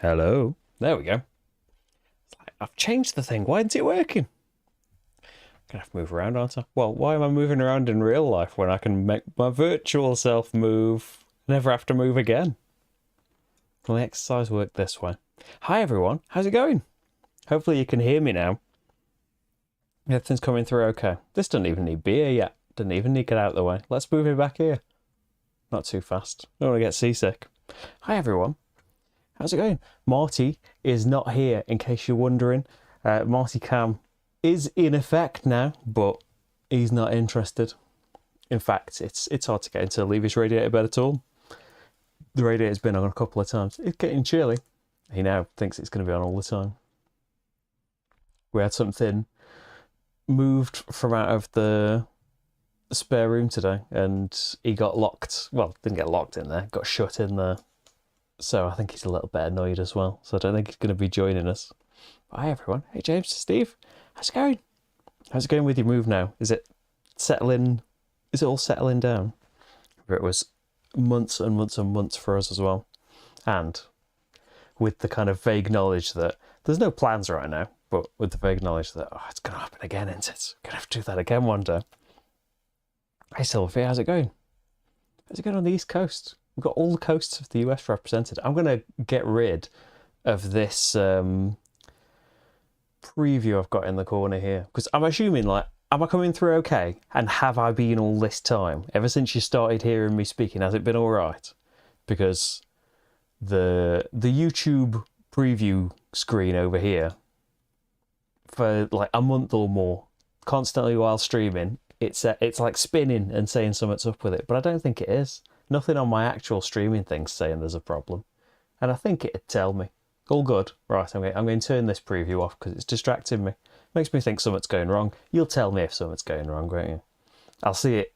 Hello. There we go. It's like, I've changed the thing. Why isn't it working? Gonna have to move around, aren't I? Well, why am I moving around in real life when I can make my virtual self move? Never have to move again. Well, the exercise worked this way. Hi everyone. How's it going? Hopefully you can hear me now. Everything's coming through okay. This doesn't even need beer yet. Doesn't even need to get out of the way. Let's move it back here. Not too fast. Don't want to get seasick. Hi everyone. How's it going? Marty is not here, in case you're wondering. Marty Cam is in effect now, but he's not interested. In fact, it's hard to get into Levy's radiator bed at all. The radiator's been on a couple of times. It's getting chilly. He now thinks it's going to be on all the time. We had something moved from out of the spare room today, and he got locked. Well, didn't get locked in there, got shut in there. So I think he's a little bit annoyed as well. So I don't think he's going to be joining us. Hi everyone. Hey James, Steve. How's it going? How's it going with your move now? Is it settling? Is it all settling down? It was months and months and months for us as well. And with the kind of vague knowledge that there's no plans right now, but with the vague knowledge that, oh, it's going to happen again, isn't it? Going to have to do that again one day. Hey Sylvie, how's it going? How's it going on the East Coast? We've got all the coasts of the US represented. I'm going to get rid of this preview I've got in the corner here. Because I'm assuming, like, am I coming through okay? And have I been all this time? Ever since you started hearing me speaking, has it been all right? Because the YouTube preview screen over here, for like a month or more, constantly while streaming, it's like spinning and saying something's up with it. But I don't think it is. Nothing on my actual streaming thing's saying there's a problem. And I think it'd tell me. All good. Right, I'm going to turn this preview off because it's distracting me. Makes me think something's going wrong. You'll tell me if something's going wrong, won't you? I'll see it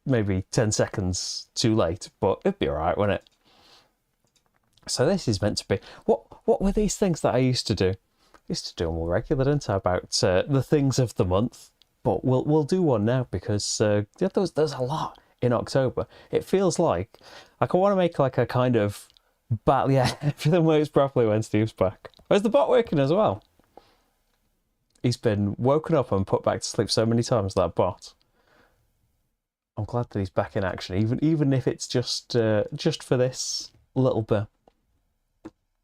maybe 10 seconds too late, but it'd be alright, wouldn't it? So this is meant to be... What were these things that I used to do? I used to do them all regular, didn't I, about the things of the month. But we'll do one now because there's a lot in October. It feels like I want to make like a kind of battle. Yeah, everything works properly when Steve's back. Where's the bot working as well? He's been woken up and put back to sleep so many times, that bot. I'm glad that he's back in action, even if it's just for this little bit.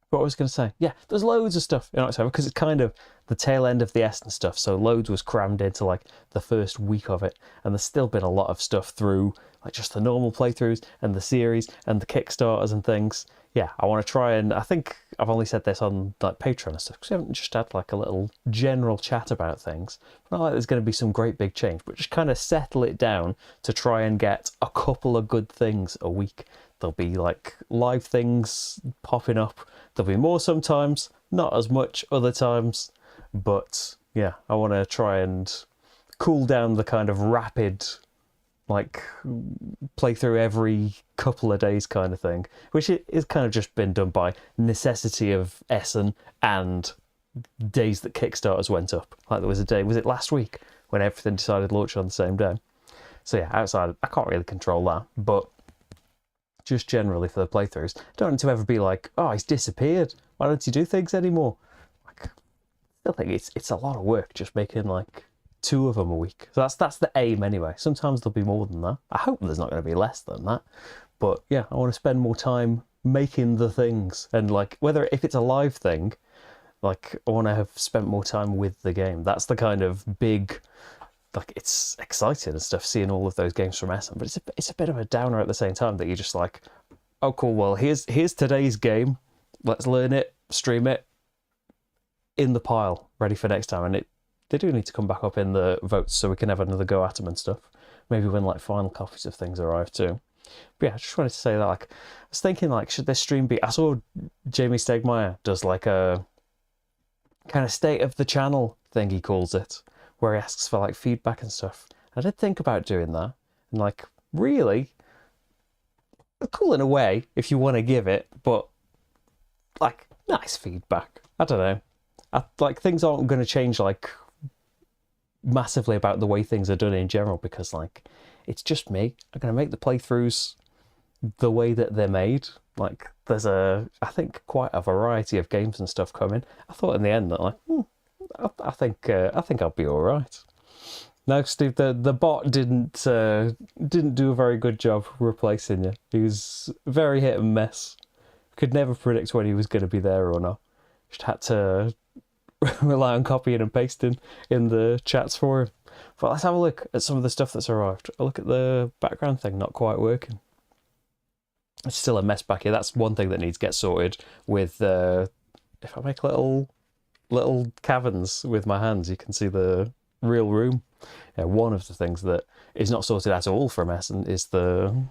What I was going to say, yeah, there's loads of stuff in October because it's kind of the tail end of the Essen stuff, so loads was crammed into like the first week of it, and there's still been a lot of stuff through like just the normal playthroughs and the series and the Kickstarters and things. Yeah, I want to try, and I think I've only said this on like Patreon and stuff because we haven't just had like a little general chat about things. Not like there's going to be some great big change, but just kind of settle it down to try and get a couple of good things a week. There'll be like live things popping up. There'll be more sometimes, not as much other times. But yeah, I want to try and cool down the kind of rapid, like, playthrough every couple of days kind of thing, which is kind of just been done by necessity of Essen and days that Kickstarters went up. Like there was a day, was it last week, when everything decided to launch on the same day? So yeah, outside, I can't really control that, but just generally for the playthroughs, I don't want to ever be like, oh, he's disappeared. Why don't you do things anymore? Like, I still think it's a lot of work just making like 2 of them a week. So that's the aim anyway. Sometimes there'll be more than that. I hope there's not going to be less than that. But yeah, I want to spend more time making the things, and like whether if it's a live thing, like I want to have spent more time with the game. That's the kind of big. Like, it's exciting and stuff, seeing all of those games from Essen, but it's a bit of a downer at the same time that you're just like, oh cool, well here's today's game, let's learn it, stream it, in the pile, ready for next time. And they do need to come back up in the votes so we can have another go at them and stuff. Maybe when like final copies of things arrive too. But yeah, I just wanted to say that, like, I was thinking like, should this stream be, I saw Jamie Stegmaier does like a kind of state of the channel thing, he calls it, where he asks for like feedback and stuff. I did think about doing that, and like, really, cool in a way if you want to give it, but like, nice feedback. I don't know. Like, things aren't going to change like massively about the way things are done in general, because like, it's just me. I'm going to make the playthroughs the way that they're made. Like, there's I think quite a variety of games and stuff coming. I thought in the end that like, I think I'll be all right. No, Steve, the bot didn't do a very good job replacing you. He was very hit and miss. Could never predict when he was going to be there or not. Just had to rely on copying and pasting in the chats for him. But let's have a look at some of the stuff that's arrived. A look at the background thing not quite working. It's still a mess back here. That's one thing that needs to get sorted with, if I make little caverns with my hands, you can see the real room. Yeah, one of the things that is not sorted at all from Essen is and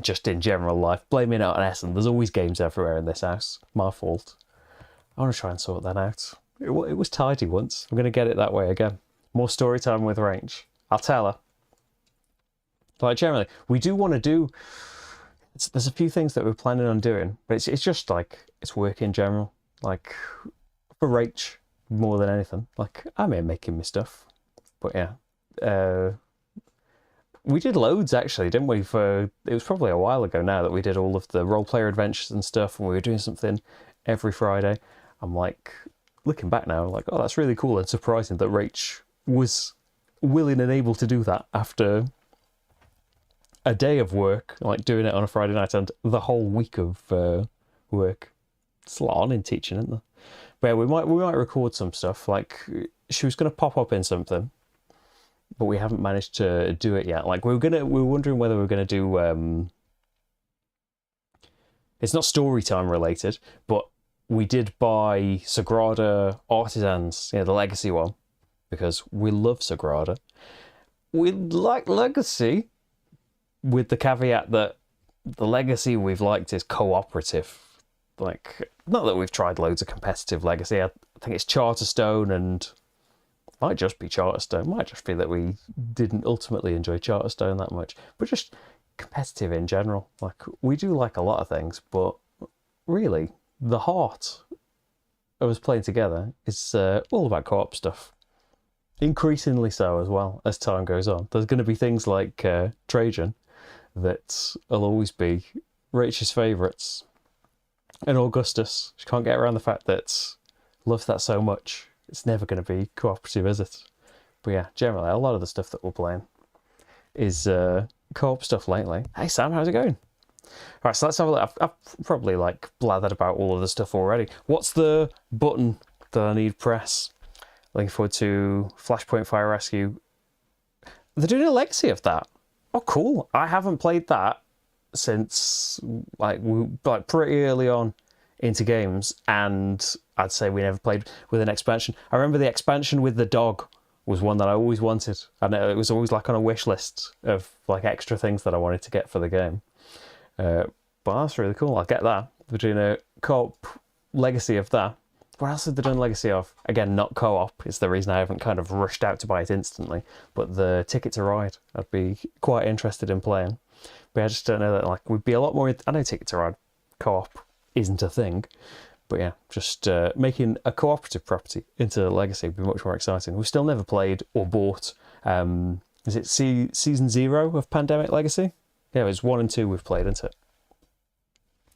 just in general life, blaming it on Essen. There's always games everywhere in this house. My fault. I want to try and sort that out. It was tidy once. I'm going to get it that way again. More story time with Range. I'll tell her. Like, generally, we do want to do... There's a few things that we're planning on doing, but it's just like, it's work in general. Like, for Rach, more than anything. Like, I'm here making me stuff. But yeah. We did loads, actually, didn't we? It was probably a while ago now that we did all of the role-player adventures and stuff, and we were doing something every Friday. I'm like, looking back now, like, oh, that's really cool and surprising that Rach was willing and able to do that after a day of work, like doing it on a Friday night and the whole week of work. It's a lot on in teaching, isn't there? But yeah, we might record some stuff. Like, she was going to pop up in something, but we haven't managed to do it yet. Like, we were wondering whether we were going to do... It's not story time related, but we did buy Sagrada Artisans, the Legacy one, because we love Sagrada. We like Legacy, with the caveat that the Legacy we've liked is cooperative. Like, not that we've tried loads of competitive Legacy. I think it's Charterstone and... Might just be Charterstone. Might just be that we didn't ultimately enjoy Charterstone that much. But just competitive in general. Like, we do like a lot of things, but really, the heart of us playing together is all about co-op stuff. Increasingly so as well, as time goes on. There's going to be things like Trajan that will always be Rachel's favourites. And Augustus. She can't get around the fact that loves that so much. It's never going to be cooperative, is it? But yeah, generally, a lot of the stuff that we're playing is co-op stuff lately. Hey Sam, how's it going? Alright, so let's have a look. I've probably like blathered about all of the stuff already. What's the button that I need press? Looking forward to Flashpoint Fire Rescue. They're doing a legacy of that. Oh, cool. I haven't played that since like pretty early on into games, and I'd say we never played with an expansion. I remember the expansion with the dog was one that I always wanted, and it was always like on a wish list of like extra things that I wanted to get for the game. But that's really cool. I'll get that. They're doing a co-op legacy of that. What else have they done legacy of? Again, not co-op. It's the reason I haven't kind of rushed out to buy it instantly. But the Ticket to Ride, I'd be quite interested in playing. But I just don't know that like we'd be a lot more... I know Ticket to Ride co-op isn't a thing. But yeah, just making a cooperative property into Legacy would be much more exciting. We've still never played or bought... is it Season 0 of Pandemic Legacy? Yeah, it was 1 and 2 we've played, isn't it?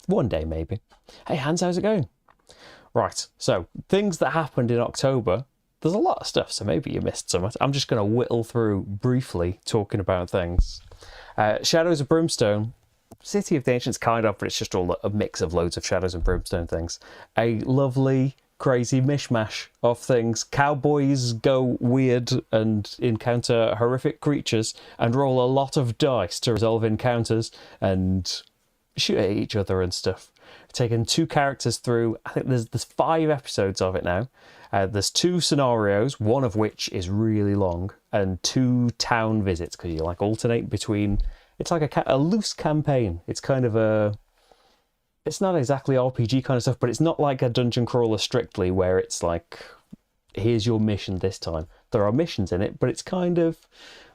One day, maybe. Hey, Hans, how's it going? Right, so things that happened in October. There's a lot of stuff, so maybe you missed some. I'm just going to whittle through briefly talking about things. Shadows of Brimstone. City of the Ancients, kind of, but it's just all a mix of loads of Shadows and Brimstone things. A lovely, crazy mishmash of things. Cowboys go weird and encounter horrific creatures and roll a lot of dice to resolve encounters and shoot at each other and stuff. Taken 2 characters through. I think there's 5 episodes of it now. There's 2 scenarios, one of which is really long, and 2 town visits because you like alternate between. It's like a loose campaign. It's kind of a. It's not exactly RPG kind of stuff, but it's not like a dungeon crawler strictly where it's like, here's your mission this time. There are missions in it, but it's kind of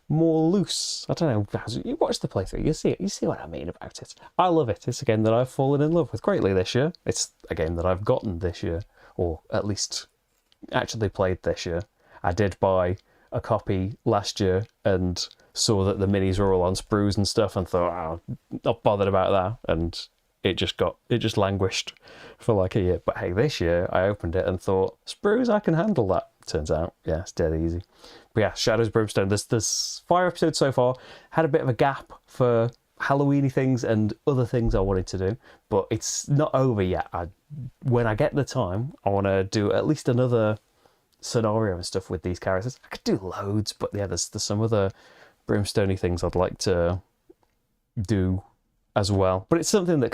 more loose. I don't know. You watch the playthrough, you see it. You see what I mean about it. I love it. It's a game that I've fallen in love with greatly this year. It's a game that I've gotten this year, or at least actually played this year. I did buy a copy last year and saw that the minis were all on sprues and stuff and thought, oh, not bothered about that. And it just languished for like a year. But hey, this year I opened it and thought, sprues, I can handle that. Turns out, yeah, it's dead easy. But yeah, Shadows of Brimstone. There's 5 episodes so far. Had a bit of a gap for Halloweeny things and other things I wanted to do, but it's not over yet. When I get the time, I want to do at least another scenario and stuff with these characters. I could do loads, but yeah, there's some other Brimstoney things I'd like to do as well. But it's something that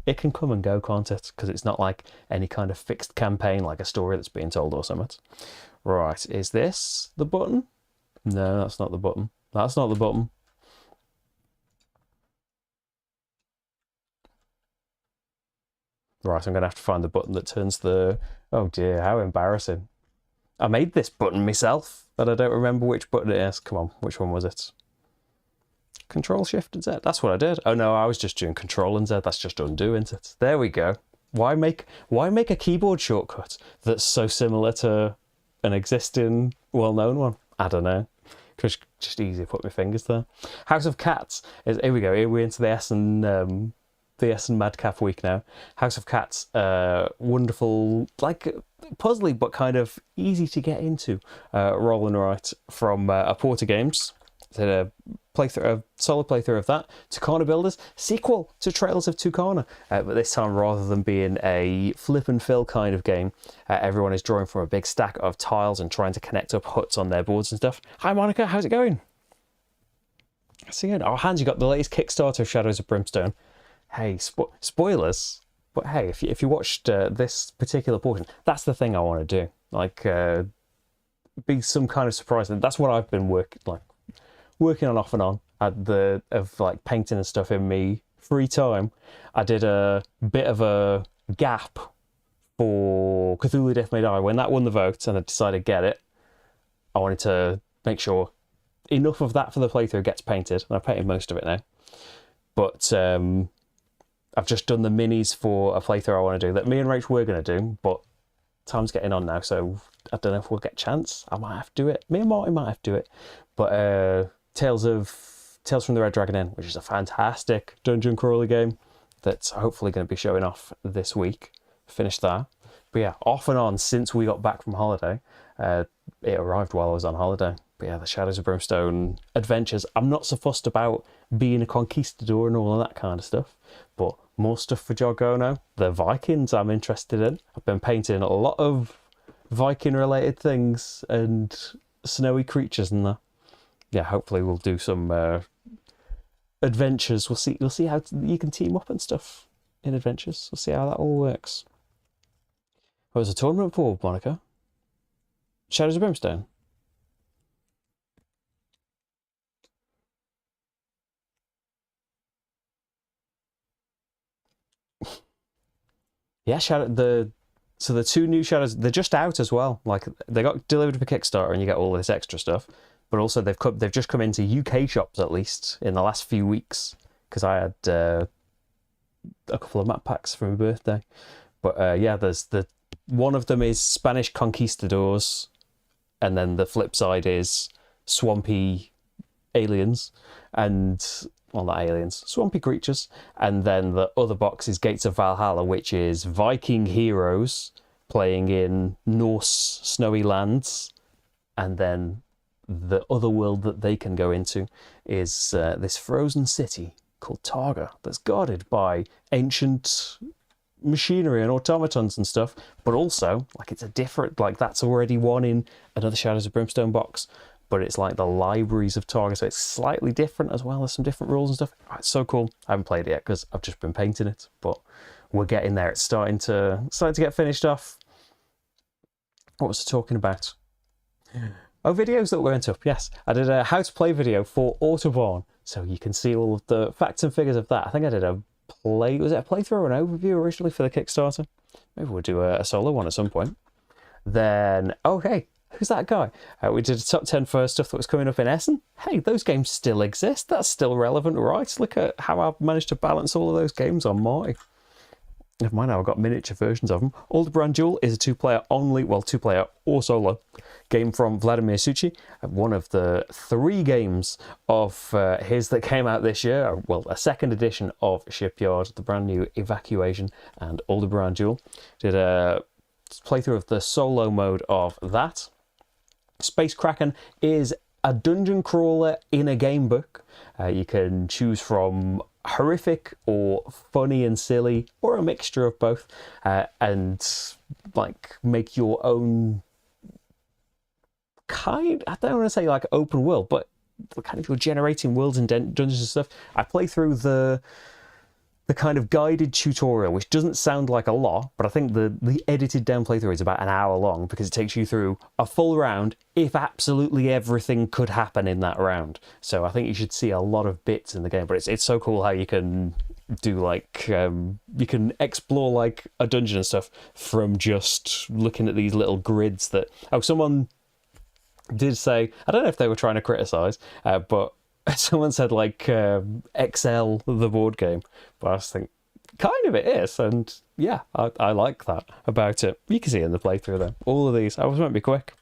it can come and go, can't it? Because it's not like any kind of fixed campaign, like a story that's being told or something. Right, is this the button? No, that's not the button. That's not the button. Right, I'm going to have to find the button that turns the... Oh dear, how embarrassing. I made this button myself, but I don't remember which button it is. Come on, which one was it? Control Shift and Z. That's what I did. Oh no, I was just doing Control and Z. That's just undo, isn't it? There we go. Why make a keyboard shortcut that's so similar to an existing well-known one? I don't know. Just easy to put my fingers there. House of Cats. Here we go. Here we're into the Essen Madcap week now. House of Cats, wonderful, like puzzly but kind of easy to get into. Roll and write from Porta Games. Did a solid playthrough of that. Tucana Builders, sequel to Trails of Tucana, but this time rather than being a flip and fill kind of game, everyone is drawing from a big stack of tiles and trying to connect up huts on their boards and stuff. Hi Monica, how's it going? See you. Oh, Hans, you got the latest Kickstarter of Shadows of Brimstone. Hey, spoilers, but hey, if you watched this particular portion, that's the thing I want to do. Like, be some kind of surprise. And that's what I've been working on off and on of painting and stuff in me free time. I did a bit of a gap for Cthulhu Death May Die when that won the vote, and I decided to get it. I wanted to make sure enough of that for the playthrough gets painted, and I've painted most of it now. But I've just done the minis for a playthrough I want to do that me and Rach were going to do, but time's getting on now, so I don't know if we'll get a chance. I might have to do it. Me and Marty might have to do it. But Tales from the Red Dragon Inn, which is a fantastic dungeon crawler game that's hopefully going to be showing off this week. Finished that. But yeah, off and on since we got back from holiday. It arrived while I was on holiday. But yeah, the Shadows of Brimstone adventures. I'm not so fussed about being a conquistador and all of that kind of stuff, but more stuff for Jargono. The Vikings I'm interested in. I've been painting a lot of Viking-related things and snowy creatures and that. Yeah, hopefully we'll do some adventures. We'll see how you can team up and stuff in adventures. We'll see how that all works. What was a tournament for, Monica? Shadows of Brimstone. Yeah, the 2 new Shadows, they're just out as well. Like, they got delivered for Kickstarter and you get all this extra stuff. But also they've just come into UK shops, at least in the last few weeks, because I had a couple of map packs for my birthday. But yeah, there's one of them is Spanish Conquistadors, and then the flip side is swampy aliens, not aliens, swampy creatures. And then the other box is Gates of Valhalla, which is Viking heroes playing in Norse snowy lands, and then the other world that they can go into is this frozen city called Targa that's guarded by ancient machinery and automatons and stuff, but also it's a different, that's already one in another Shadows of Brimstone box, but it's like the libraries of Targa, so it's slightly different as well. There's some different rules and stuff. It's so cool. I haven't played it yet because I've just been painting it, but we're getting there. It's starting to get finished off. What was I talking about? Oh, videos that weren't up. Yes, I did a how to play video for Autobahn, so you can see all of the facts and figures of that. I think I did a playthrough or an overview originally for the Kickstarter? Maybe we'll do a solo one at some point. Then, hey, who's that guy? We did a top 10 for stuff that was coming up in Essen. Hey, those games still exist. That's still relevant, right? Look at how I've managed to balance all of those games on Marty. Never mind, I've got miniature versions of them. Aldebaran Duel is a two-player only, well, two-player or solo game from Vladimir Suchi. One of the 3 games of his that came out this year. Well, a second edition of Shipyard, the brand new Evacuation and Aldebaran Duel. Did a playthrough of the solo mode of that. Space Kraken is a dungeon crawler in a game book. You can choose from horrific or funny and silly, or a mixture of both, and like make your own kind. I don't want to say like open world, but kind of you're generating worlds and dungeons and stuff. I play through the kind of guided tutorial, which doesn't sound like a lot, but I think the edited down playthrough is about an hour long because it takes you through a full round if absolutely everything could happen in that round. So I think you should see a lot of bits in the game, but it's so cool how you can do like you can explore like a dungeon and stuff from just looking at these little grids that someone did say, I don't know if they were trying to criticize, but someone said like XL the board game, but I just think kind of it is, and yeah, I like that about it. You can see it in the playthrough though. All of these, I was meant to be quick.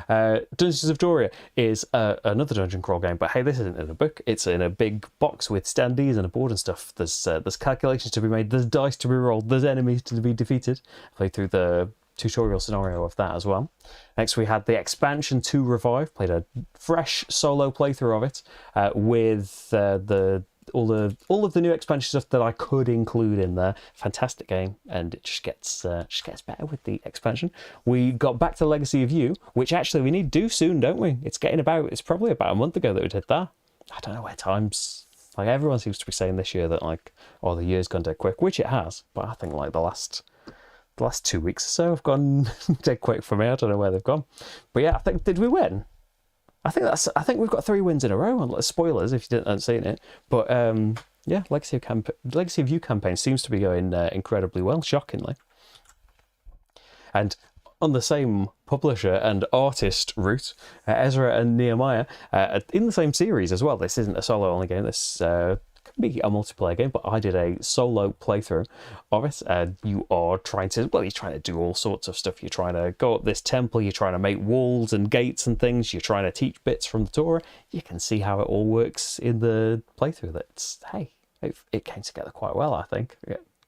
Dungeons of Doria is another dungeon crawl game, but hey, this isn't in a book. It's in a big box with standees and a board and stuff. There's calculations to be made. There's dice to be rolled. There's enemies to be defeated. I played through the tutorial scenario of that as well. Next we had the expansion to Revive. Played a fresh solo playthrough of it with all of the new expansion stuff that I could include in there. Fantastic game, and it just gets better with the expansion. We got back to Legacy of You, which actually we need to do soon, don't we? It's probably about a month ago that we did that. I don't know where time's like, everyone seems to be saying this year that like, oh, the year's gone dead quick, which it has, but I think like the last 2 weeks or so have gone dead quick for me. I don't know where they've gone, but yeah, I think, did we win? I think we've got 3 wins in a row. Spoilers if you haven't seen it, but yeah, Legacy of You campaign seems to be going incredibly well, shockingly. And on the same publisher and artist route, Ezra and Nehemiah, in the same series as well. This isn't a solo only game. This can be a multiplayer game, but I did a solo playthrough of it. You are trying to do all sorts of stuff. You're trying to go up this temple, you're trying to make walls and gates and things, you're trying to teach bits from the Torah. You can see how it all works in the playthrough. It came together quite well, I think.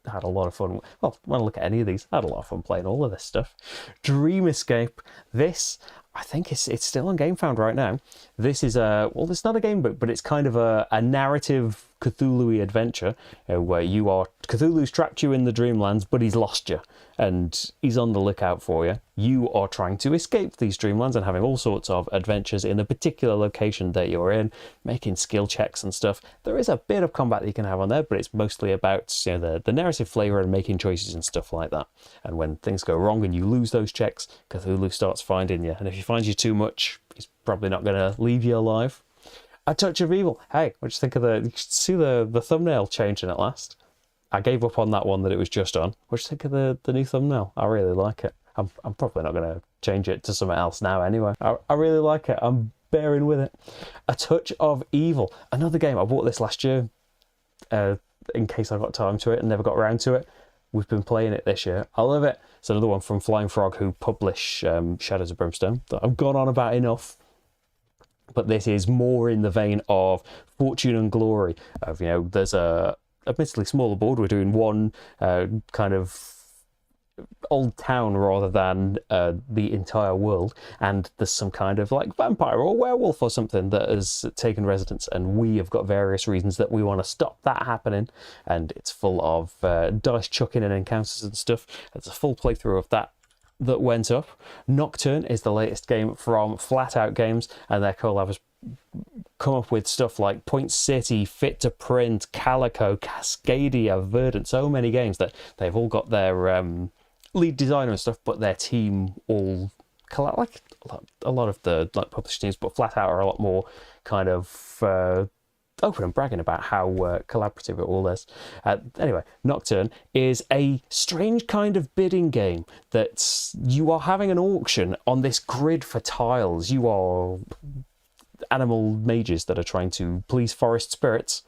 I had a lot of fun. Well, when I look at any of these, I had a lot of fun playing all of this stuff. Dream Escape. This, I think it's still on GameFound right now. This is it's not a game book, but it's kind of a narrative Cthulhu-y adventure where Cthulhu's trapped you in the Dreamlands, but he's lost you, and he's on the lookout for you. You are trying to escape these Dreamlands and having all sorts of adventures in a particular location that you're in, making skill checks and stuff. There is a bit of combat that you can have on there, but it's mostly about the narrative flavour and making choices and stuff like that. And when things go wrong and you lose those checks, Cthulhu starts finding you, and if he finds you too much, he's probably not going to leave you alive. A Touch of Evil. Hey, what do you think of you should see the thumbnail changing at last. I gave up on that one that it was just on. What do you think of the new thumbnail? I really like it. I'm probably not going to change it to something else now anyway. I really like it. I'm bearing with it. A Touch of Evil. Another game. I bought this last year in case I got time to it and never got around to it. We've been playing it this year. I love it. It's another one from Flying Frog, who publish Shadows of Brimstone, that I've gone on about enough. But this is more in the vein of Fortune and Glory. There's a admittedly smaller board. We're doing one kind of old town rather than the entire world, and there's some kind of like vampire or werewolf or something that has taken residence, and we have got various reasons that we want to stop that happening, and it's full of dice chucking and encounters and stuff. There's a full playthrough of that went up. Nocturne is the latest game from Flat Out Games, and their collab has come up with stuff like Point City, Fit to Print, Calico, Cascadia, Verdant, so many games that they've all got their lead designer and stuff, but their team all like a lot of the published teams, but Flat Out are a lot more kind of open and bragging about how collaborative it all is. Anyway, Nocturne is a strange kind of bidding game that you are having an auction on this grid for tiles. You are animal mages that are trying to please forest spirits.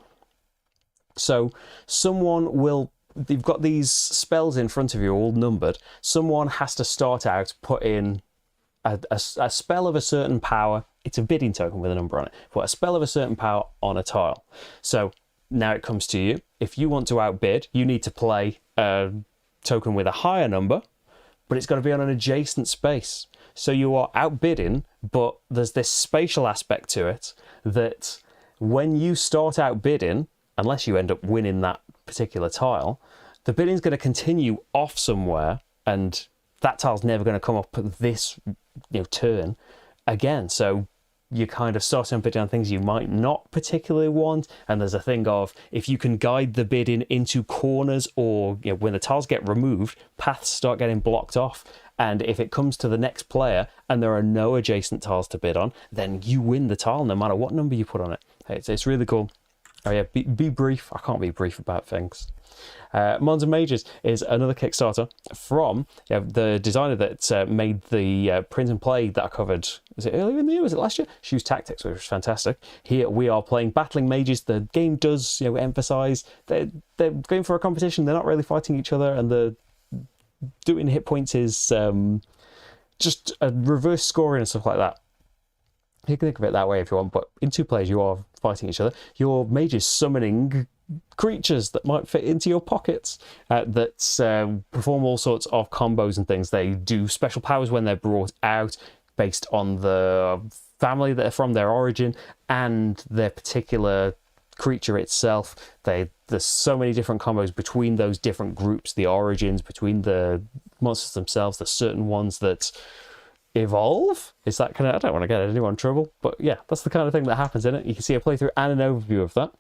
So someone will you've got these spells in front of you all numbered. Someone has to start out, put in a spell of a certain power. It's a bidding token with a number on it. Put a spell of a certain power on a tile. So now it comes to you. If you want to outbid, you need to play a token with a higher number, but it's got to be on an adjacent space. So you are outbidding, but there's this spatial aspect to it that when you start outbidding, unless you end up winning that particular tile, the bidding's going to continue off somewhere, and that tile's never going to come up this turn again. So you kind of start to bid on things you might not particularly want, and there's a thing of, if you can guide the bidding into corners, or when the tiles get removed, paths start getting blocked off, and if it comes to the next player and there are no adjacent tiles to bid on, then you win the tile no matter what number you put on it. It's really cool. Oh yeah, be brief. I can't be brief about things. Mons and Mages is another Kickstarter from the designer that made the print and play that I covered. Was it earlier in the year? Was it last year? Shoes Tactics, which was fantastic. Here we are playing Battling Mages. The game does emphasise they're going for a competition. They're not really fighting each other, and the doing hit points is just a reverse scoring and stuff like that. You can think of it that way if you want, but in 2 players you are fighting each other. Your mage is summoning creatures that might fit into your pockets that perform all sorts of combos and things. They do special powers when they're brought out based on the family that they're from, their origin, and their particular creature itself. There's so many different combos between those different groups, the origins, between the monsters themselves. There's certain ones that evolve. Is that kind of, I don't want to get anyone in trouble, but yeah, that's the kind of thing that happens in it. You can see a playthrough and an overview of that.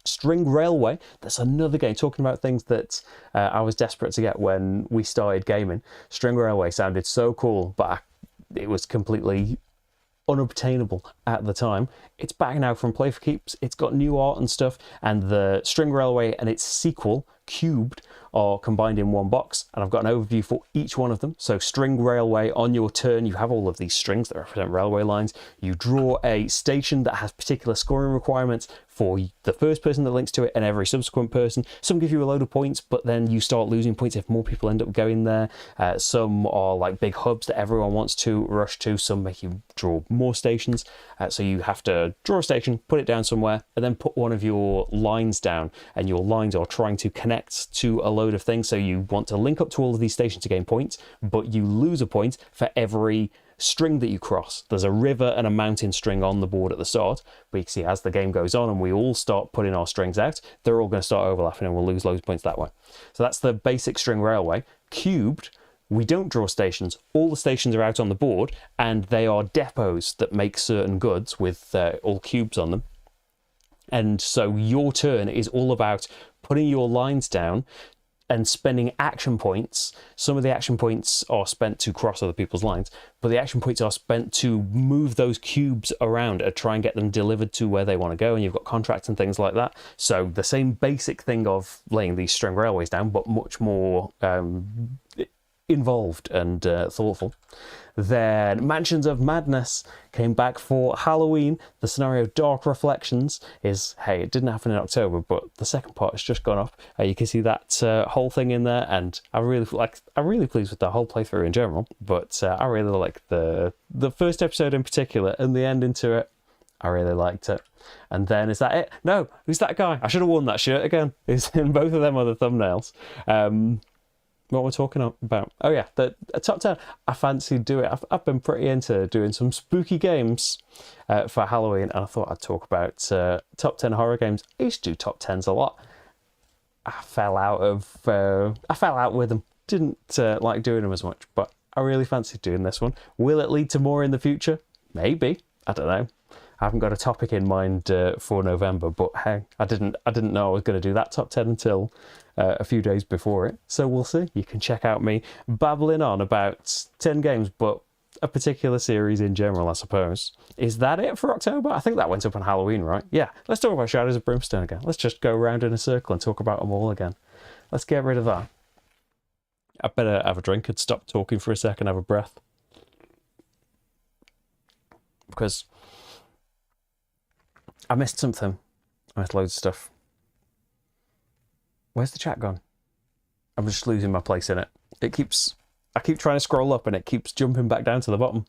String Railway, that's another game talking about things that I was desperate to get when we started gaming. String Railway sounded so cool, but it was completely unobtainable at the time. It's back now from Play for Keeps. It's got new art and stuff, and the String Railway and its sequel, Cubed, are combined in one box, and I've got an overview for each one of them. So String Railway, on your turn you have all of these strings that represent railway lines. You draw a station that has particular scoring requirements for the first person that links to it and every subsequent person. Some give you a load of points, but then you start losing points if more people end up going there. Some are like big hubs that everyone wants to rush to. Some make you draw more stations, so you have to draw a station, put it down somewhere, and then put one of your lines down, and your lines are trying to connect to a load of things. So you want to link up to all of these stations to gain points, but you lose a point for every string that you cross. There's a river and a mountain string on the board at the start, but you can see as the game goes on and we all start putting our strings out, they're all going to start overlapping and we'll lose loads of points that way. So that's the basic String Railway. Cubed, we don't draw stations. All the stations are out on the board, and they are depots that make certain goods with all cubes on them. And so your turn is all about putting your lines down and spending action points. Some of the action points are spent to cross other people's lines, but the action points are spent to move those cubes around and try and get them delivered to where they want to go, and you've got contracts and things like that. So the same basic thing of laying these string railways down, but much more involved and thoughtful. Then Mansions of Madness came back for Halloween. The scenario Dark Reflections is, hey, it didn't happen in October, but the second part has just gone up. You can see that whole thing in there, and I'm really pleased with the whole playthrough in general. But I really like the first episode in particular, and the ending to it. I really liked it. And then, is that it? No, who's that guy? I should have worn that shirt again. It's in both of them are the thumbnails. What we're talking about? Oh yeah, the top 10. I fancy doing it. I've been pretty into doing some spooky games for Halloween, and I thought I'd talk about top 10 horror games. I used to do top 10s a lot. I fell out with them. Didn't like doing them as much, but I really fancied doing this one. Will it lead to more in the future? Maybe. I don't know. I haven't got a topic in mind for November, but hey, I didn't know I was going to do that top 10 until a few days before it. So we'll see. You can check out me babbling on about 10 games, but a particular series in general, I suppose. Is that it for October? I think that went up on Halloween, right? Yeah, let's talk about Shadows of Brimstone again. Let's just go around in a circle and talk about them all again. Let's get rid of that. I better have a drink and stop talking for a second, have a breath. Because I missed something. I missed loads of stuff. Where's the chat gone? I'm just losing my place in it. I keep trying to scroll up and it keeps jumping back down to the bottom.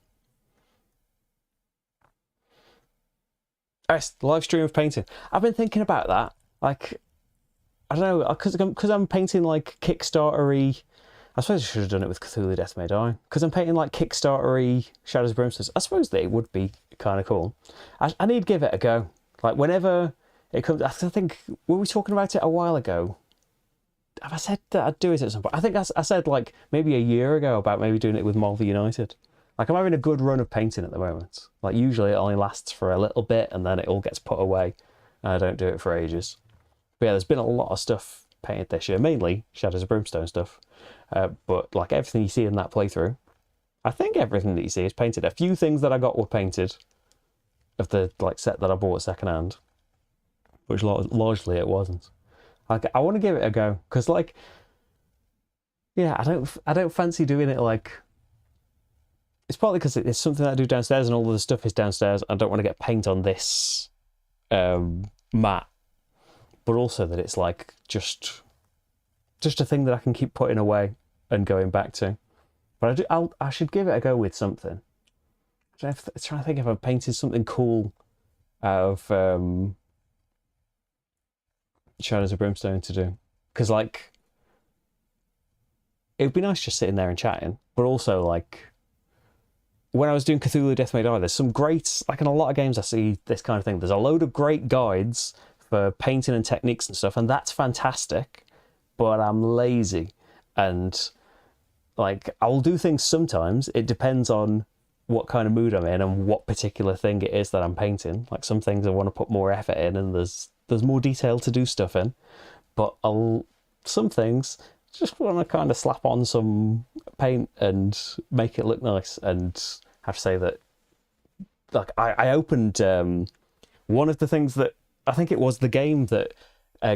Yes, live stream of painting. I've been thinking about that. Like, I don't know, because I'm painting like Kickstarter-y. I suppose I should have done it with Cthulhu Death May Die. Because I'm painting like Kickstarter-y Shadows of Brimstone. I suppose that it would be kind of cool. I need to give it a go. Like, whenever it comes... I think... Were we talking about it a while ago? Have I said that I'd do it at some point? I think I said, like, maybe a year ago about maybe doing it with Marvel United. Like, I'm having a good run of painting at the moment. Like, usually it only lasts for a little bit and then it all gets put away. And I don't do it for ages. But yeah, there's been a lot of stuff painted this year. Mainly Shadows of Brimstone stuff. But, like, everything you see in that playthrough, I think everything that you see is painted. A few things that I got were painted of the, like, set that I bought secondhand. Which largely it wasn't. Like, I want to give it a go. Because, like, yeah, I don't fancy doing it, like... It's partly because it's something that I do downstairs and all of the stuff is downstairs. I don't want to get paint on this mat. But also that it's like just a thing that I can keep putting away and going back to. But I should give it a go with something. I'm trying to think if I've painted something cool out of Shadows of Brimstone to do. Because, like, it would be nice just sitting there and chatting. But also, like... When I was doing Cthulhu Death May Die, there's some great, like in a lot of games I see this kind of thing, there's a load of great guides for painting and techniques and stuff, and that's fantastic, but I'm lazy. And, like, I will do things sometimes. It depends on what kind of mood I'm in and what particular thing it is that I'm painting. Like, some things I want to put more effort in and there's more detail to do stuff in. But some things... just want to kind of slap on some paint and make it look nice. And have to say that, like, I opened one of the things that I think it was the game that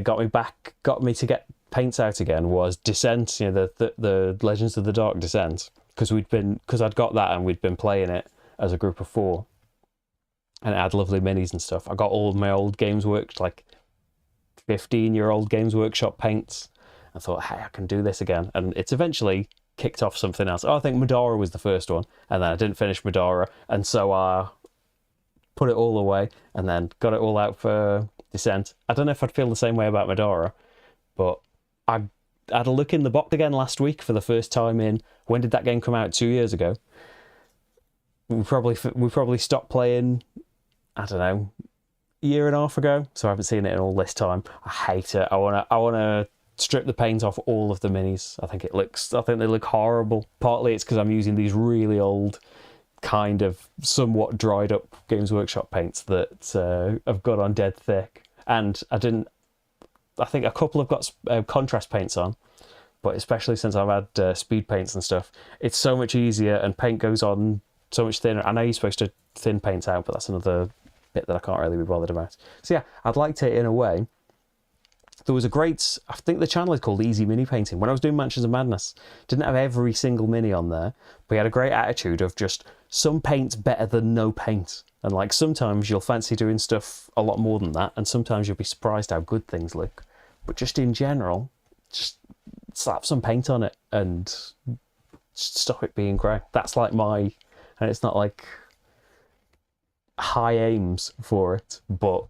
got me to get paints out again was Descent. You know, the Legends of the Dark Descent, because I'd got that and we'd been playing it as a group of 4, and it had lovely minis and stuff. I got all of my old Games Workshop, like 15-year-old Games Workshop paints. I thought, hey, I can do this again. And it's eventually kicked off something else. Oh, I think Madara was the first one. And then I didn't finish Madara. And so I put it all away and then got it all out for Descent. I don't know if I'd feel the same way about Madara, but I had a look in the box again last week for the first time in... When did that game come out? 2 years ago. We probably stopped playing, I don't know, a year and a half ago. So I haven't seen it in all this time. I hate it. I wanna strip the paint off all of the minis. I think they look horrible. Partly it's because I'm using these really old, kind of somewhat dried up Games Workshop paints that I've got on dead thick. And I think a couple have got contrast paints on, but especially since I've had speed paints and stuff, it's so much easier and paint goes on so much thinner. I know you're supposed to thin paint out, but that's another bit that I can't really be bothered about. So yeah, I'd like to, in a way... There was a great, I think the channel is called Easy Mini Painting. When I was doing Mansions of Madness, didn't have every single mini on there, but he had a great attitude of just some paint's better than no paint. And, like, sometimes you'll fancy doing stuff a lot more than that, and sometimes you'll be surprised how good things look. But just in general, just slap some paint on it and stop it being grey. That's like and it's not like high aims for it, but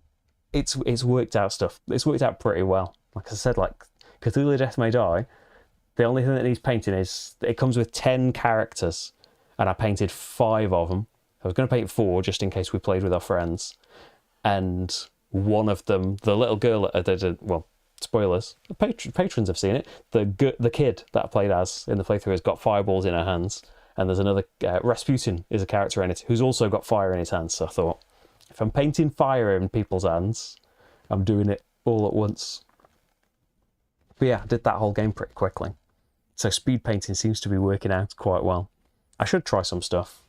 it's worked out stuff. It's worked out pretty well. Like I said, like Cthulhu Death May Die, the only thing that needs painting is it comes with 10 characters, and I painted 5 of them. I was going to paint 4 just in case we played with our friends, and one of them, the little girl, well, spoilers, the patrons have seen it. The kid that I played as in the playthrough has got fireballs in her hands, and there's another Rasputin is a character in it who's also got fire in his hands. So I thought, if I'm painting fire in people's hands, I'm doing it all at once. But yeah, I did that whole game pretty quickly. So speed painting seems to be working out quite well. I should try some stuff.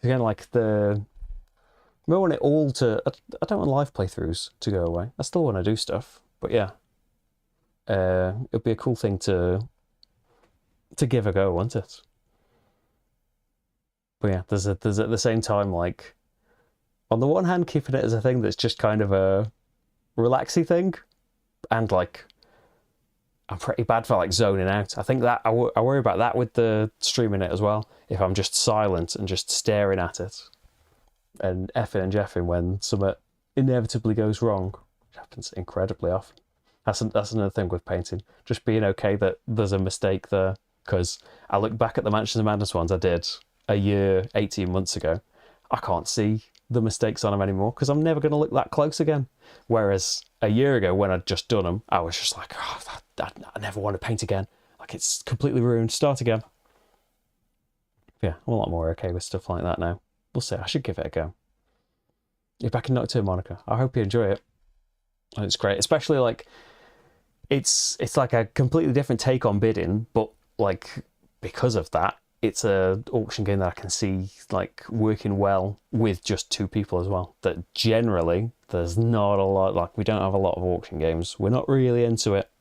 Again, like I want it all to... I don't want live playthroughs to go away. I still want to do stuff. But yeah. It'd be a cool thing to give a go, wouldn't it? But yeah, there's at the same time, like... On the one hand, keeping it as a thing that's just kind of a relaxy thing, and like I'm pretty bad for like zoning out. I think that I worry about that with the streaming it as well. If I'm just silent and just staring at it and effing and jeffing when something inevitably goes wrong, which happens incredibly often. That's another thing with painting. Just being okay that there's a mistake there. Because I look back at the Mansions of Madness ones I did a year, 18 months ago. I can't see the mistakes on them anymore because I'm never going to look that close again. Whereas a year ago when I'd just done them, I was just like, oh, I never want to paint again. Like, it's completely ruined. Start again. Yeah, I'm a lot more okay with stuff like that now. We'll see. I should give it a go. You're back in Nocturne, Monica. I hope you enjoy it. It's great. Especially, like, it's like a completely different take on bidding, but, like, because of that, it's a auction game that I can see like working well with just two people as well. That generally there's not a lot, like we don't have a lot of auction games. We're not really into it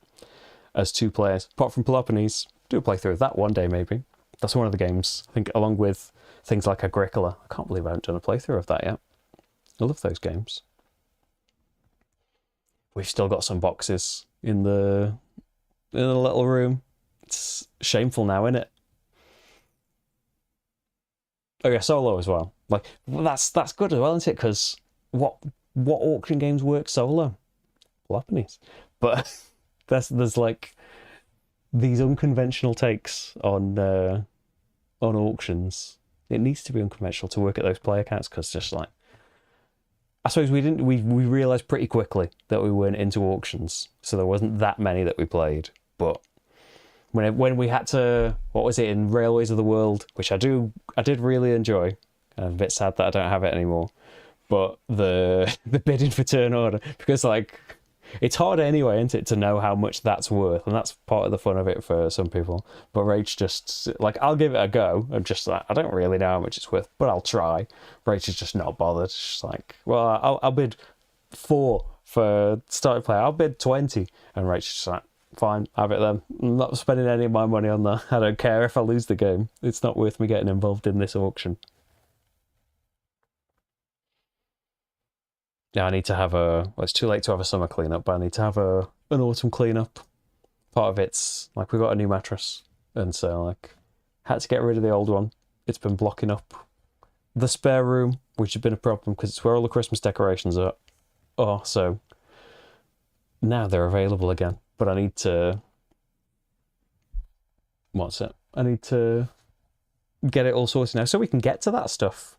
as two players. Apart from Peloponnese, do a playthrough of that one day maybe. That's one of the games, I think, along with things like Agricola. I can't believe I haven't done a playthrough of that yet. I love those games. We've still got some boxes in the little room. It's shameful now, isn't it? Oh yeah, solo as well. Like, well, that's good as well, isn't it? Because what auction games work solo? Peloponnese. But there's like these unconventional takes on auctions. It needs to be unconventional to work at those player counts because just like I suppose we realised pretty quickly that we weren't into auctions, so there wasn't that many that we played. But when we had to, what was it, in Railways of the World, which I did really enjoy. I'm a bit sad that I don't have it anymore. But the bidding for turn order, because like it's hard anyway, isn't it, to know how much that's worth, and that's part of the fun of it for some people. But Rach just like, I'll give it a go. I'm just like, I don't really know how much it's worth, but I'll try. Rach is just not bothered. She's like, well, I'll bid 4 for starting player. I'll bid 20, and Rach is just like, fine, have it then. I'm not spending any of my money on that. I don't care if I lose the game. It's not worth me getting involved in this auction. Now I need to have well, it's too late to have a summer cleanup, but I need to have an autumn cleanup. Part of it's like we got a new mattress, and so like had to get rid of the old one. It's been blocking up the spare room, which has been a problem because it's where all the Christmas decorations are. Oh, so now they're available again. But I need to... What's it? I need to get it all sorted now so we can get to that stuff.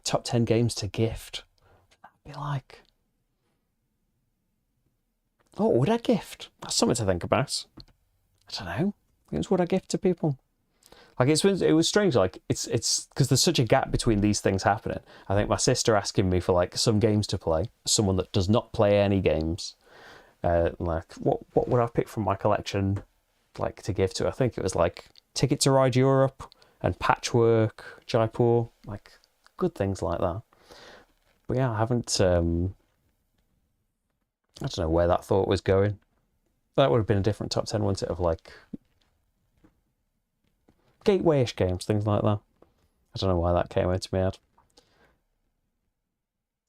Top 10 games to gift. That'd be like... Oh, would I gift? That's something to think about. I don't know. Games would I gift to people? Like it was strange. Like it's because there's such a gap between these things happening. I think my sister asking me for like some games to play. Someone that does not play any games. Like what would I pick from my collection, like to give to? I think it was like Ticket to Ride Europe and Patchwork, Jaipur, like good things like that. But yeah, I haven't. I don't know where that thought was going. That would have been a different top 10, wouldn't it? Of like gateway-ish games, things like that. I don't know why that came into my head.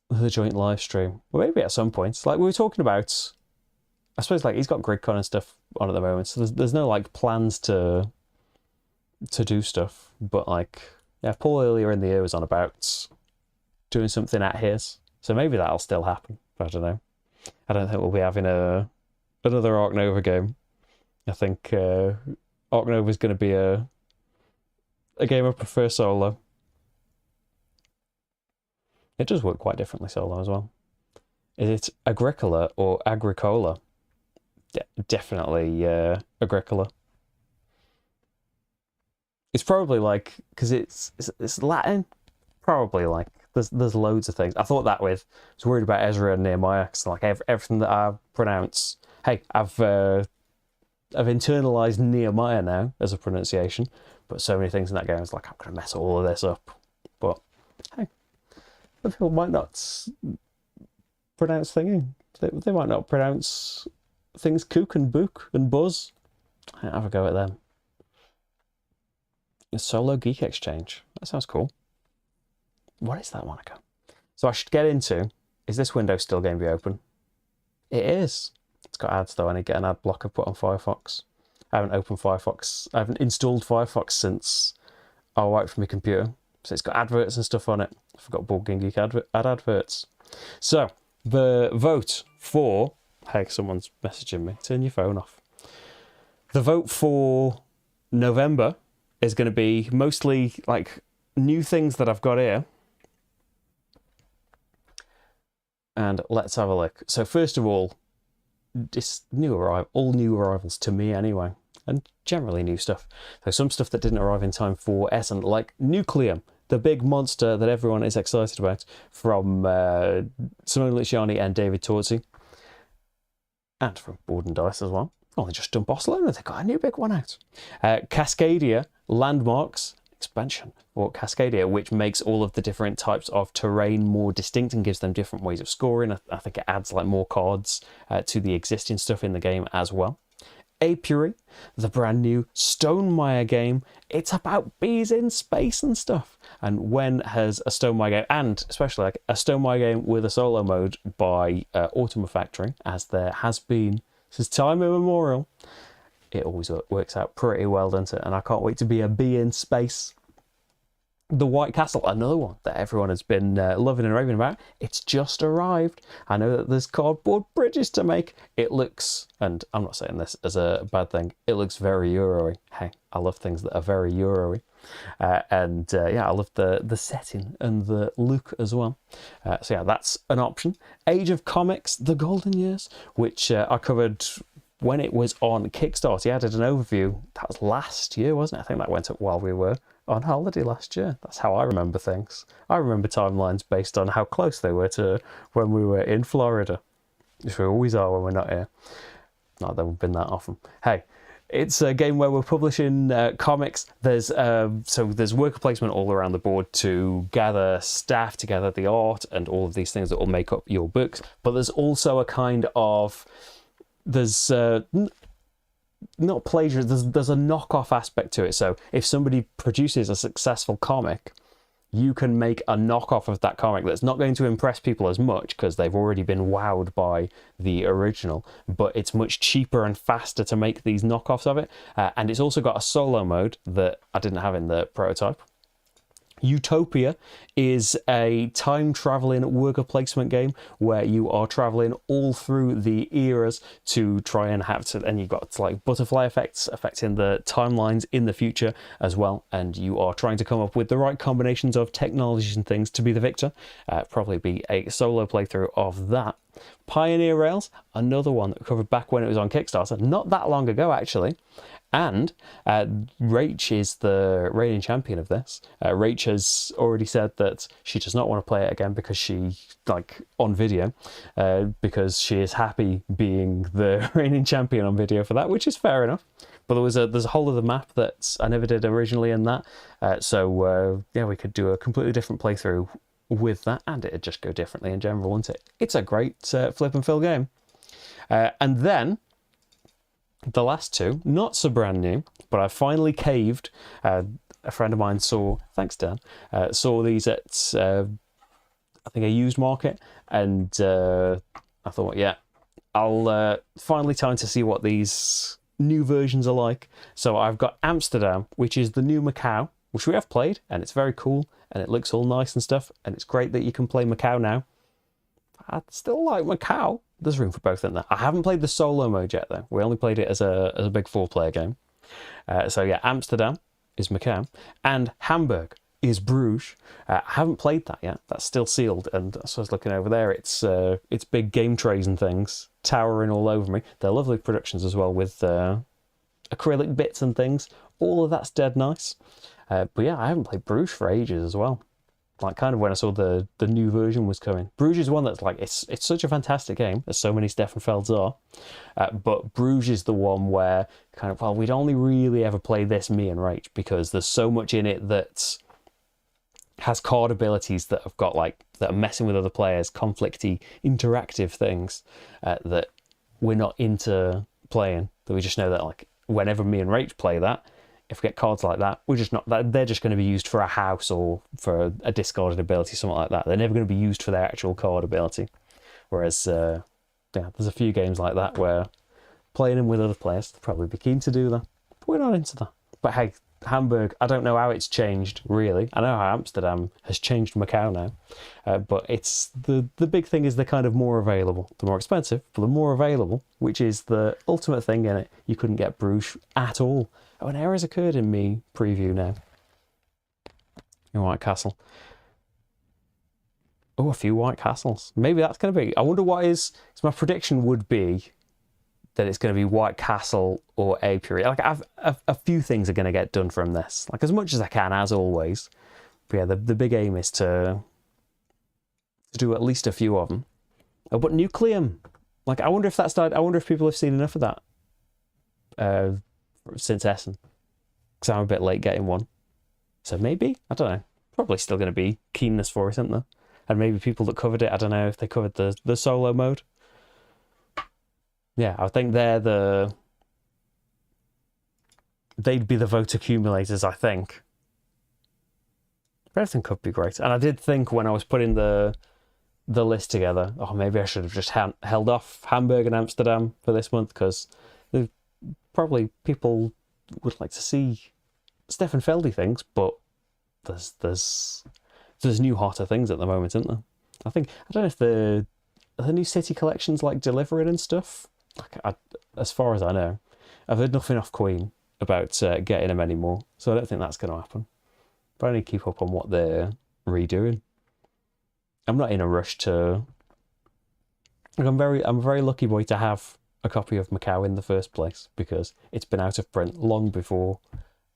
The joint live stream. Well, maybe at some point. Like we were talking about, I suppose like he's got GridCon and stuff on at the moment, so there's no like plans to do stuff. But like, yeah, Paul earlier in the year was on about doing something at his, so maybe that'll still happen. But I don't know. I don't think we'll be having another Ark Nova game. I think Ark Nova is going to be a game I prefer solo. It does work quite differently solo as well. Is it Agricola or Agricola? Definitely Agricola. It's probably like, because it's Latin, probably like there's loads of things. I thought that with, I was worried about Ezra and Nehemiah, because like everything that I pronounce, hey, I've internalized Nehemiah now as a pronunciation, but so many things in that game, I was like, I'm going to mess all of this up. But hey, people might not pronounce thingy. They might not pronounce things kook and book and buzz. I'll have a go at them. A solo geek exchange. That sounds cool. What is that, Monica? So I should get into Is this window still going to be open? It is. It's got ads though. I need to get an ad blocker put on Firefox. I haven't opened Firefox. I haven't installed Firefox since I wiped from my computer. So it's got adverts and stuff on it. I forgot Board Game Geek add adverts. So the vote for... Hey, someone's messaging me. Turn your phone off. The vote for November is going to be mostly like new things that I've got here. And let's have a look. So first of all, it's all new arrivals to me anyway, and generally new stuff. So some stuff that didn't arrive in time for Essen, like Nucleum, the big monster that everyone is excited about, from Simone Luciani and David Torzi, and from Board and Dice as well. Oh, they just done Barcelona. They got a new big one out. Cascadia Landmarks expansion for Cascadia, which makes all of the different types of terrain more distinct and gives them different ways of scoring. I think it adds like more cards to the existing stuff in the game as well. Apiary, the brand new Stonemaier game. It's about bees in space and stuff. And when has a Stonemaier game, and especially like a Stonemaier game with a solo mode by Automa Factory, as there has been since time immemorial, it always works out pretty well, doesn't it? And I can't wait to be a bee in space. The White Castle, another one that everyone has been loving and raving about. It's just arrived. I know that there's cardboard bridges to make. It looks, and I'm not saying this as a bad thing, it looks very Euro-y. Hey, I love things that are very Euro-y. Yeah, I love the setting and the look as well. So yeah, that's an option. Age of Comics, The Golden Years, which I covered when it was on Kickstarter. He added an overview. That was last year, wasn't it? I think that went up while we were on holiday last year. That's how I remember things. I remember timelines based on how close they were to when we were in Florida, which we always are when we're not here. Not that we've been that often. Hey, it's a game where we're publishing comics. There's worker placement all around the board to gather staff, to gather the art, and all of these things that will make up your books. But there's also a kind of... There's not plagiarism, there's a knockoff aspect to it. So if somebody produces a successful comic, you can make a knockoff of that comic that's not going to impress people as much because they've already been wowed by the original, but it's much cheaper and faster to make these knockoffs of it. And it's also got a solo mode that I didn't have in the prototype. Utopia is a time-traveling worker placement game where you are traveling all through the eras to try and and you've got like butterfly effects affecting the timelines in the future as well, and you are trying to come up with the right combinations of technologies and things to be the victor. Probably be a solo playthrough of that. Pioneer Rails, another one that we covered back when it was on Kickstarter, not that long ago actually. And Rach is the reigning champion of this. Rach has already said that she does not want to play it again because she, like, on video, because she is happy being the reigning champion on video for that, which is fair enough. But there's a whole other map that I never did originally in that. Yeah, we could do a completely different playthrough with that, and it'd just go differently in general, wouldn't it? It's a great flip and fill game. And then the last two, not so brand new, but I finally caved. A friend of mine saw, thanks Dan, saw these at, I think a used market, and I thought, yeah, I'll finally time to see what these new versions are like. So I've got Amsterdam, which is the new Macau, which we have played, and it's very cool, and it looks all nice and stuff, and it's great that you can play Macau now. I still like Macau. There's room for both in there. I haven't played the solo mode yet though. We only played it as a big 4-player game. So yeah, Amsterdam is Macau, and Hamburg is Bruges. I haven't played that yet. That's still sealed, and so I was looking over there. It's big game trays and things towering all over me. They're lovely productions as well with acrylic bits and things. All of that's dead nice. But yeah, I haven't played Bruges for ages as well. Like kind of when I saw the new version was coming. Bruges is one that's like, it's such a fantastic game, as so many Steffenfelds are. But Bruges is the one where kind of, well, we'd only really ever play this, me and Rach, because there's so much in it that has card abilities that have got like, that are messing with other players, conflicty, interactive things that we're not into playing. That we just know that like, whenever me and Rach play that, if we get cards like that, we're just not. They're just going to be used for a house or for a discarded ability, something like that. They're never going to be used for their actual card ability. Whereas, yeah, there's a few games like that where playing them with other players, they'd probably be keen to do that. But we're not into that. But hey, Hamburg, I don't know how it's changed, really. I know how Amsterdam has changed Macau now. But it's the big thing is they're kind of more available. They're more expensive, but they're more available, which is the ultimate thing in it. You couldn't get Bruges at all. Oh, an error has occurred in me preview now. In White Castle. Oh, a few White Castles. Maybe that's going to be... I wonder what is... So my prediction would be that it's going to be White Castle or Apiary. Like, a few things are going to get done from this. Like, as much as I can, as always. But yeah, the big aim is to do at least a few of them. Oh, but Nucleum. Like, I wonder if that's died. I wonder if people have seen enough of that since Essen. Because I'm a bit late getting one. So maybe? I don't know. Probably still going to be keenness for it, isn't there? And maybe people that covered it, I don't know if they covered the solo mode. Yeah, I think they'd be the vote accumulators, I think. But everything could be great. And I did think when I was putting the list together, oh, maybe I should have just held off Hamburg and Amsterdam for this month, because probably people would like to see Stefan Feldy things, but there's new hotter things at the moment, isn't there? I don't know if the new city collections like delivering and stuff. Like, as far as I know, I've heard nothing off Queen about getting them anymore, so I don't think that's going to happen. But I need to keep up on what they're redoing. I'm not in a rush to. Like, I'm a very lucky boy to have a copy of Macau in the first place, because it's been out of print long before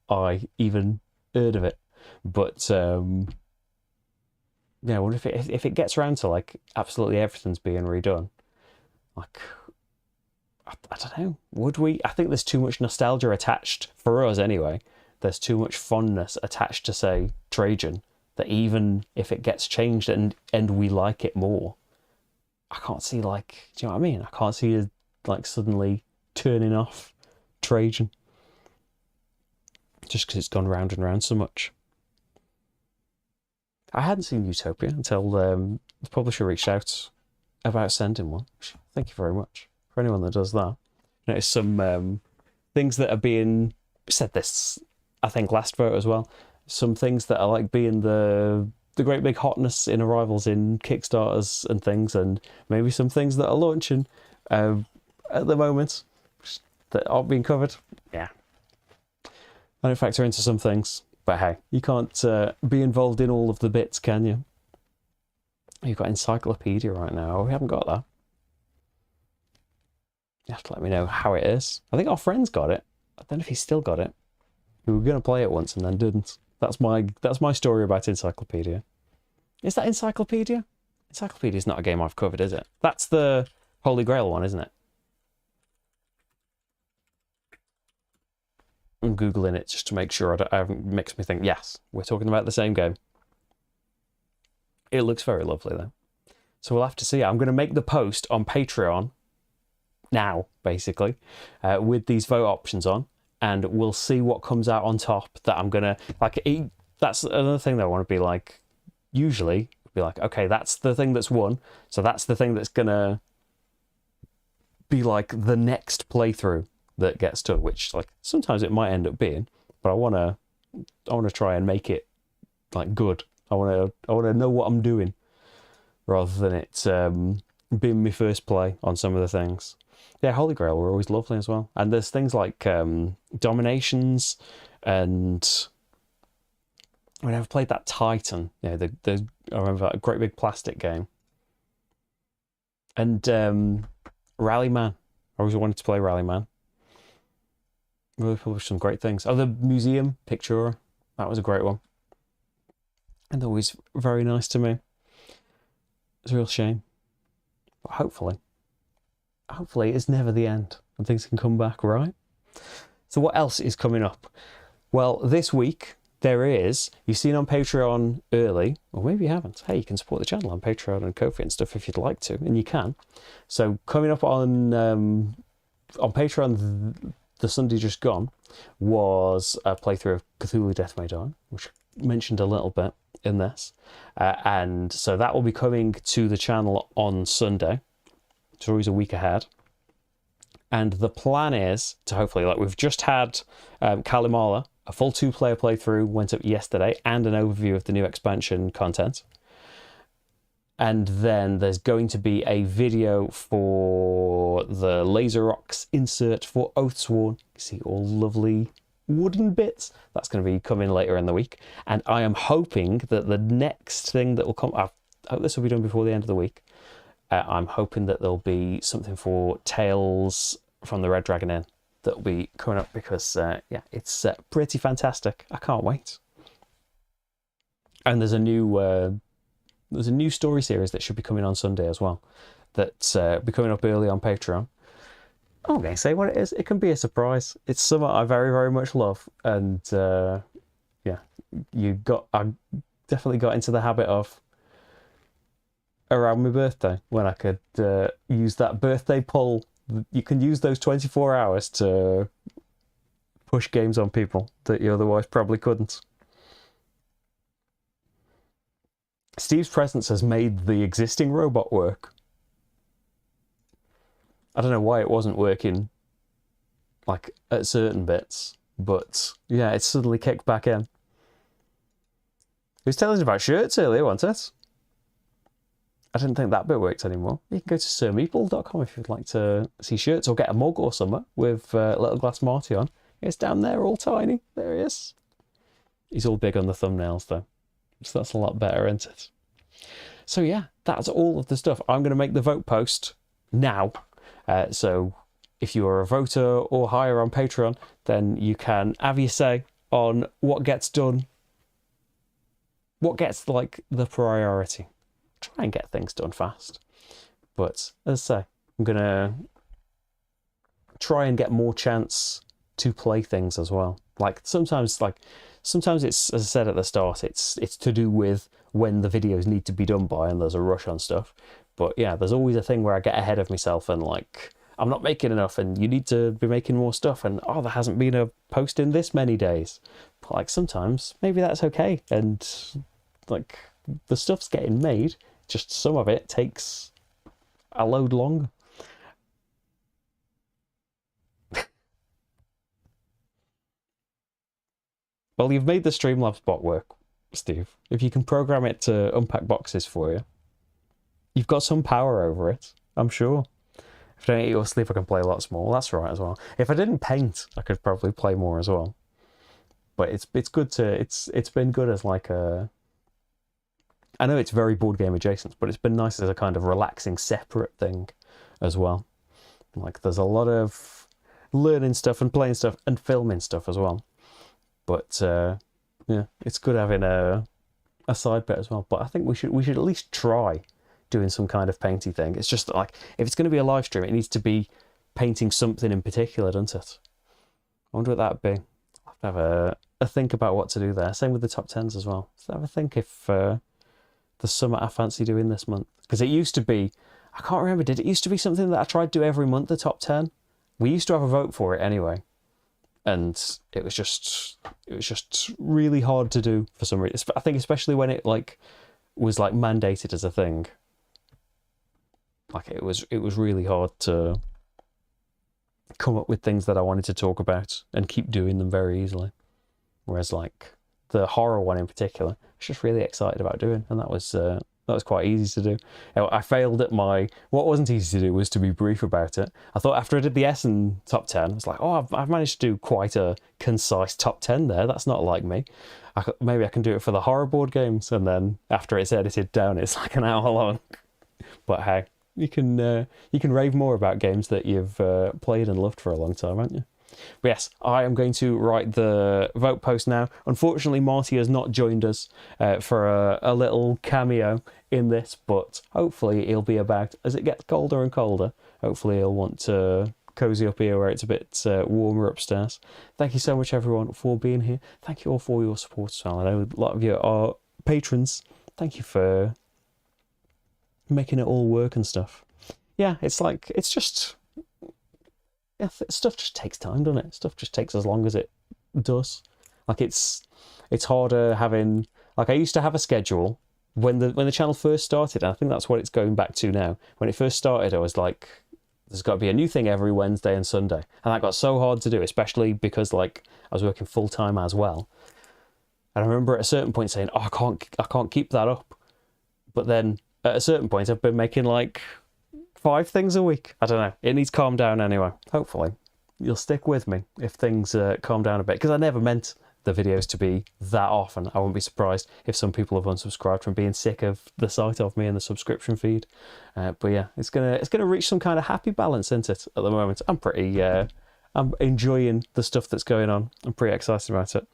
I even heard of it. But yeah, I wonder if it gets around to like absolutely everything's being redone. Like, I don't know. Would we? I think there's too much nostalgia attached for us anyway. There's too much fondness attached to, say, Trajan, that even if it gets changed and we like it more, I can't see, like, do you know what I mean? I can't see you like suddenly turning off Trajan just because it's gone round and round so much. I hadn't seen Utopia until the publisher reached out about sending one. Thank you very much for anyone that does that. Notice some things that are being said this, I think, last vote as well. Some things that are like being the great big hotness in arrivals in Kickstarters and things, and maybe some things that are launching at the moment that aren't being covered. Yeah, I don't factor into some things. But hey, you can't be involved in all of the bits, can you? You've got Encyclopedia right now. Oh, we haven't got that. You have to let me know how it is. I think our friend's got it. I don't know if he's still got it. We were going to play it once and then didn't. That's my story about Encyclopedia. Is that Encyclopedia? Encyclopedia is not a game I've covered, is it? That's the Holy Grail one, isn't it? I'm Googling it just to make sure I haven't mixed me think. Yes, we're talking about the same game. It looks very lovely, though. So we'll have to see. I'm going to make the post on Patreon now, basically, with these vote options on, and we'll see what comes out on top that I'm going to... like. That's another thing that I want to be like, usually, be like, okay, that's the thing that's won, so that's the thing that's going to be like the next playthrough that gets done, which like sometimes it might end up being, but I want to try and make it like good. I want to know what I'm doing rather than it being my first play on some of the things. Yeah, Holy Grail were always lovely as well, and there's things like Dominations, and when I've played that Titan, yeah, the I remember that great big plastic game, and Rallyman. I always wanted to play Rallyman. Really published some great things. Oh, the Museum Pictura, that was a great one. And they're always very nice to me. It's a real shame. But hopefully it's never the end and things can come back, right? So what else is coming up? Well, this week there is, you've seen on Patreon early, or maybe you haven't. Hey, you can support the channel on Patreon and Ko-fi and stuff if you'd like to, and you can. So coming up on Patreon the Sunday just gone was a playthrough of Cthulhu Death May Die, which I mentioned a little bit in this. And so that will be coming to the channel on Sunday. It's always a week ahead. And the plan is to hopefully, like we've just had Kalimala, a full 2-player playthrough went up yesterday, and an overview of the new expansion content. And then there's going to be a video for the Laser Rocks insert for Oathsworn. You see all lovely wooden bits. That's going to be coming later in the week. And I am hoping that the next thing that will come, I hope this will be done before the end of the week. I'm hoping that there'll be something for Tales from the Red Dragon Inn that will be coming up because, yeah, it's pretty fantastic. I can't wait. And there's a new story series that should be coming on Sunday as well. That's be coming up early on Patreon. I'm going to say what it is. It can be a surprise. It's something I very, very much love. And yeah, I definitely got into the habit of around my birthday when I could use that birthday pull. You can use those 24 hours to push games on people that you otherwise probably couldn't. Steve's presence has made the existing robot work. I don't know why it wasn't working like at certain bits, but yeah, it's suddenly kicked back in. He was telling us about shirts earlier, wasn't it? I didn't think that bit worked anymore. You can go to sirmeeple.com if you'd like to see shirts or get a mug or something with Little Glass Marty on. It's down there, all tiny. There he is. He's all big on the thumbnails though, so that's a lot better, isn't it? So yeah, that's all of the stuff. I'm going to make the vote post now. So if you are a voter or higher on Patreon, then you can have your say on what gets done, what gets like the priority. Try and get things done fast. But as I say, I'm going to try and get more chance to play things as well. Sometimes it's, as I said at the start, it's to do with when the videos need to be done by and there's a rush on stuff. But yeah, there's always a thing where I get ahead of myself and like, I'm not making enough and you need to be making more stuff and there hasn't been a post in this many days. But like sometimes maybe that's okay and like the stuff's getting made, just some of it takes a load longer. Well, you've made the Streamlabs bot work, Steve. If you can program it to unpack boxes for you, you've got some power over it, I'm sure. If I don't eat or sleep, I can play lots more. That's right as well. If I didn't paint, I could probably play more as well. But it's good to it's been good as like a. I know it's very board game adjacent, but it's been nice as a kind of relaxing separate thing as well. Like there's a lot of learning stuff and playing stuff and filming stuff as well. But yeah, it's good having a side bit as well. But I think we should at least try doing some kind of painty thing. It's just like if it's going to be a live stream, it needs to be painting something in particular, doesn't it? I wonder what that'd be. I'll have to have a think about what to do there. Same with the top 10s as well. So have a think if there's something I fancy doing this month. Because it used to be, I can't remember, did it used to be something that I tried to do every month, the top 10? We used to have a vote for it anyway. And it was just really hard to do for some reason. I think especially when it like was like mandated as a thing. Like it was really hard to come up with things that I wanted to talk about and keep doing them very easily. Whereas like the horror one in particular, I was just really excited about doing, and that was quite easy to do. I failed at what wasn't easy to do was to be brief about it. I thought after I did the Essen top 10, I was like, oh, I've managed to do quite a concise top 10 there. That's not like me. Maybe I can do it for the horror board games. And then after it's edited down, it's like an hour long. But hey, you can rave more about games that you've played and loved for a long time, haven't you? But yes, I am going to write the vote post now. Unfortunately, Marty has not joined us for a little cameo in this, but hopefully he'll be about as it gets colder and colder. Hopefully he'll want to cozy up here where it's a bit warmer upstairs. Thank you so much, everyone, for being here. Thank you all for your support as well. I know a lot of you are patrons. Thank you for making it all work and stuff. Yeah, it's like, it's stuff just takes time, doesn't it? Stuff just takes as long as it does. Like it's harder having, like, I used to have a schedule when the channel first started, and I think that's what it's going back to now. When it first started, I was like, there's got to be a new thing every Wednesday and Sunday, and that got so hard to do, especially because like I was working full time as well. And I remember at a certain point saying, "Oh, I can't keep that up." But then at a certain point, I've been making like 5 things a week. I don't know. It needs to calm down anyway. Hopefully, you'll stick with me if things calm down a bit, because I never meant the videos to be that often. I wouldn't be surprised if some people have unsubscribed from being sick of the sight of me and the subscription feed. But yeah, it's gonna reach some kind of happy balance, isn't it? At the moment, I'm enjoying the stuff that's going on. I'm pretty excited about it.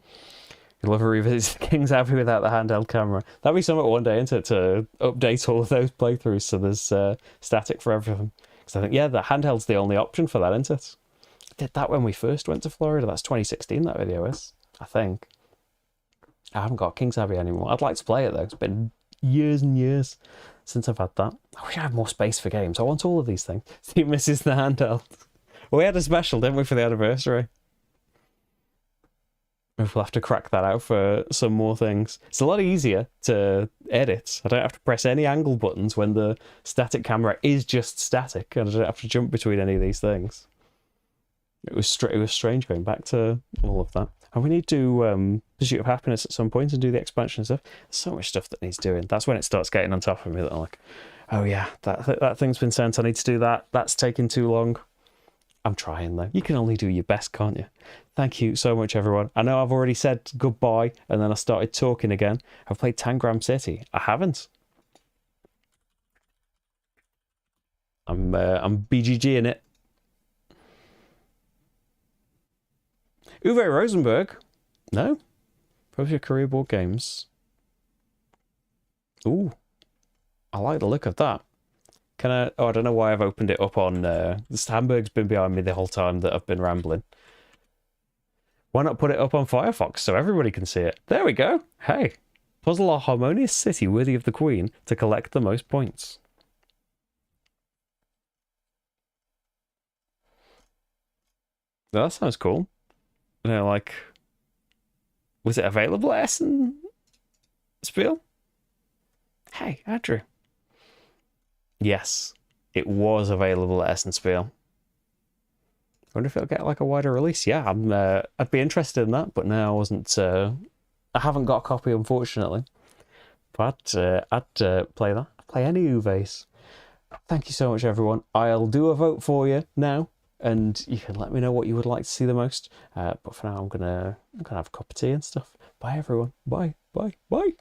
You'll ever revisit King's Abbey without the handheld camera. That'd be something one day, isn't it, to update all of those playthroughs so there's static for everything. Because I think, yeah, the handheld's the only option for that, isn't it? I did that when we first went to Florida. That's 2016, that video is, I think. I haven't got King's Abbey anymore. I'd like to play it, though. It's been years and years since I've had that. I wish I had more space for games. I want all of these things. Steve misses the handheld. Well, we had a special, didn't we, for the anniversary? We'll have to crack that out for some more things. It's a lot easier to edit. I don't have to press any angle buttons when the static camera is just static, and I don't have to jump between any of these things. It was strange going back to all of that. And we need to Pursuit of Happiness at some point and do the expansion and stuff. There's so much stuff that needs doing. That's when it starts getting on top of me that I'm like, oh yeah, that thing's been sent. I need to do that. That's taking too long. I'm trying though. You can only do your best, can't you? Thank you so much, everyone. I know I've already said goodbye and then I started talking again. I've played Tangram City. I haven't. I'm BGG in it. Uwe Rosenberg. No. Probably your career board games. Ooh. I like the look of that. Can I... Oh, I don't know why I've opened it up on... This Hamburg's been behind me the whole time that I've been rambling. Why not put it up on Firefox so everybody can see it? There we go. Hey. Puzzle a harmonious city worthy of the Queen to collect the most points. Well, that sounds cool. You know, like... Was it available at Essen Spiel? Hey, Andrew. Yes, it was available at Essen Spiel. I wonder if it'll get like a wider release. Yeah, I'd be interested in that, but no, I wasn't. I haven't got a copy, unfortunately. But I'd play that. I'd play any Uves. Thank you so much, everyone. I'll do a vote for you now, and you can let me know what you would like to see the most. But for now, I'm gonna have a cup of tea and stuff. Bye, everyone. Bye. Bye. Bye.